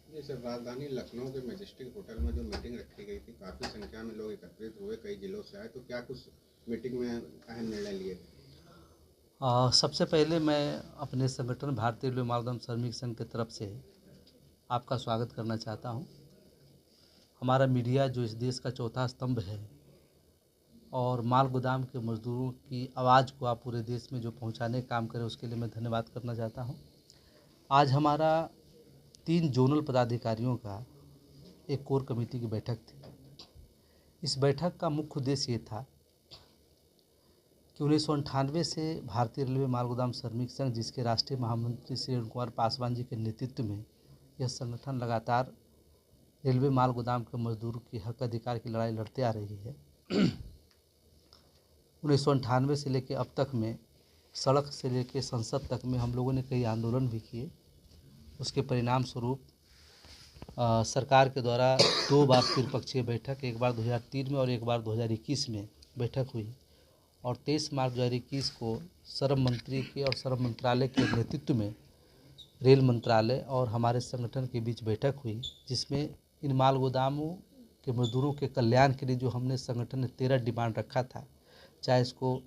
जैसे राजधानी लखनऊ के मैजेस्टिक होटल में जो मीटिंग रखी गई थी, काफ़ी संख्या में लोग एकत्रित हुए, कई जिलों से आए, तो क्या कुछ मीटिंग में अहम निर्णय लिए थे? सबसे पहले मैं अपने संगठन भारतीय रेलवे मालगाम श्रमिक संघ की तरफ से आपका स्वागत करना चाहता हूं। हमारा मीडिया जो इस देश का चौथा स्तंभ है और माल गोदाम के मजदूरों की आवाज़ को आप पूरे देश में जो पहुंचाने का काम करें, उसके लिए मैं धन्यवाद करना चाहता हूं। आज हमारा 3 जोनल पदाधिकारियों का एक कोर कमेटी की बैठक थी। इस बैठक का मुख्य उद्देश्य ये था कि 1998 से भारतीय रेलवे माल गोदाम श्रमिक संघ, जिसके राष्ट्रीय महामंत्री श्री अरुण कुमार पासवान जी के नेतृत्व में यह संगठन लगातार रेलवे माल गोदाम के मजदूरों के हक अधिकार की लड़ाई लड़ते आ रही है। 1998 से लेकर अब तक में सड़क से लेकर संसद तक में हम लोगों ने कई आंदोलन भी किए। उसके परिणाम स्वरूप सरकार के द्वारा 2 बार त्रिपक्षीय बैठक, एक बार 2003 में और एक बार 2021 में बैठक हुई और 23 मार्च 2021 को श्रम मंत्री के और श्रम मंत्रालय के नेतृत्व में रेल मंत्रालय और हमारे संगठन के बीच बैठक हुई, जिसमें इन माल गोदामों के मजदूरों के कल्याण के लिए जो हमने संगठन ने 13 डिमांड रखा था, चाहे इसको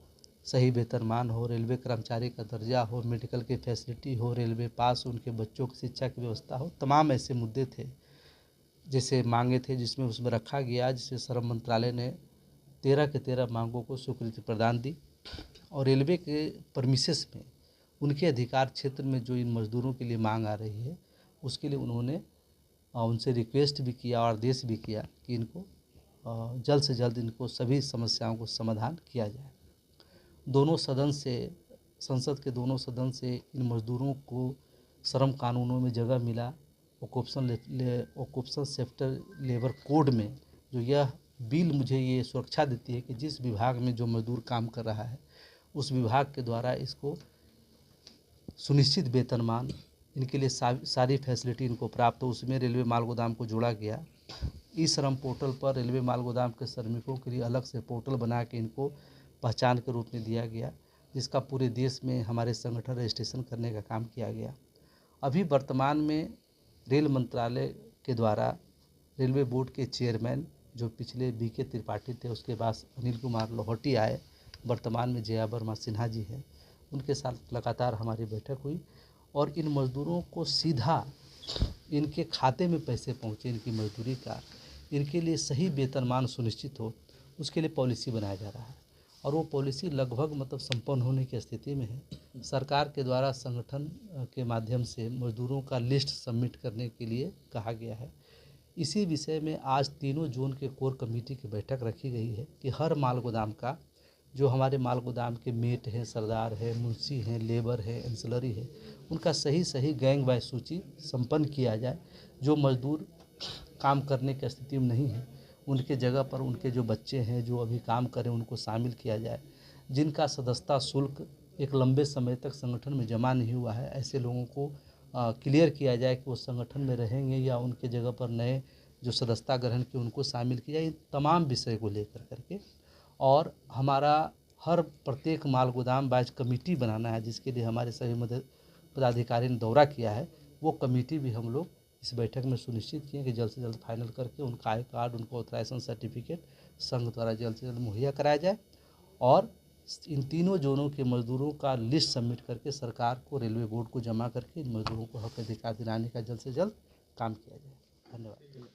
सही वेतनमान हो, रेलवे कर्मचारी का दर्जा हो, मेडिकल की फैसिलिटी हो, रेलवे पास, उनके बच्चों की शिक्षा की व्यवस्था हो, तमाम ऐसे मुद्दे थे जैसे मांगे थे, जिसमें उसमें रखा गया, जिसे श्रम मंत्रालय ने 13 के 13 मांगों को स्वीकृति प्रदान दी और रेलवे के परमिसेस में उनके अधिकार क्षेत्र में जो इन मजदूरों के लिए मांग आ रही है, उसके लिए उन्होंने उनसे रिक्वेस्ट भी किया और आदेश भी किया कि इनको जल्द से जल्द इनको सभी समस्याओं को समाधान किया जाए। दोनों सदन से, संसद के दोनों सदन से इन मजदूरों को श्रम कानूनों में जगह मिला। ऑक्यूपेशनल सेफ्टर लेबर कोड में जो यह बिल मुझे ये सुरक्षा देती है कि जिस विभाग में जो मजदूर काम कर रहा है, उस विभाग के द्वारा इसको सुनिश्चित वेतनमान, इनके लिए सारी फैसिलिटी इनको प्राप्त हो, उसमें रेलवे माल गोदाम को जोड़ा गया। ई श्रम पोर्टल पर रेलवे माल गोदाम के श्रमिकों के लिए अलग से पोर्टल बना के इनको पहचान के रूप में दिया गया, जिसका पूरे देश में हमारे संगठन रजिस्ट्रेशन करने का काम किया गया। अभी वर्तमान में रेल मंत्रालय के द्वारा रेलवे बोर्ड के चेयरमैन जो पिछले BK त्रिपाठी थे, उसके बाद अनिल कुमार लोहटी आए, वर्तमान में जया वर्मा सिन्हा जी हैं, उनके साथ लगातार हमारी बैठक हुई और इन मजदूरों को सीधा इनके खाते में पैसे पहुँचे, इनकी मजदूरी का, इनके लिए सही वेतनमान सुनिश्चित हो, उसके लिए पॉलिसी बनाया जा रहा है और वो पॉलिसी लगभग संपन्न होने की स्थिति में है। सरकार के द्वारा संगठन के माध्यम से मजदूरों का लिस्ट सबमिट करने के लिए कहा गया है। इसी विषय में आज तीनों जोन के कोर कमेटी की बैठक रखी गई है कि हर माल गोदाम का, जो हमारे माल गोदाम के मेट हैं, सरदार है, मुंशी हैं, लेबर है, एंसिलरी है, उनका सही गैंग वाइज सूची संपन्न किया जाए। जो मजदूर काम करने की स्थिति में नहीं है, उनके जगह पर उनके जो बच्चे हैं जो अभी काम करें, उनको शामिल किया जाए। जिनका सदस्यता शुल्क एक लंबे समय तक संगठन में जमा नहीं हुआ है, ऐसे लोगों को क्लियर किया जाए कि वो संगठन में रहेंगे या उनके जगह पर नए जो सदस्यता ग्रहण की उनको शामिल किया जाए। तमाम विषय को लेकर करके और हमारा हर प्रत्येक माल गोदाम वाइज कमेटी बनाना है, जिसके लिए हमारे सभी मदद पदाधिकारी ने दौरा किया है। वो कमेटी भी हम लोग इस बैठक में सुनिश्चित किए कि जल्द से जल्द फाइनल करके उनका आई कार्ड, उनको ऑथराइजेशन सर्टिफिकेट संघ द्वारा जल्द से जल्द मुहैया कराया जाए और इन तीनों जोनों के मजदूरों का लिस्ट सबमिट करके सरकार को, रेलवे बोर्ड को जमा करके इन मजदूरों को हक अधिकार दिलाने का जल्द से जल्द काम किया जाए। धन्यवाद।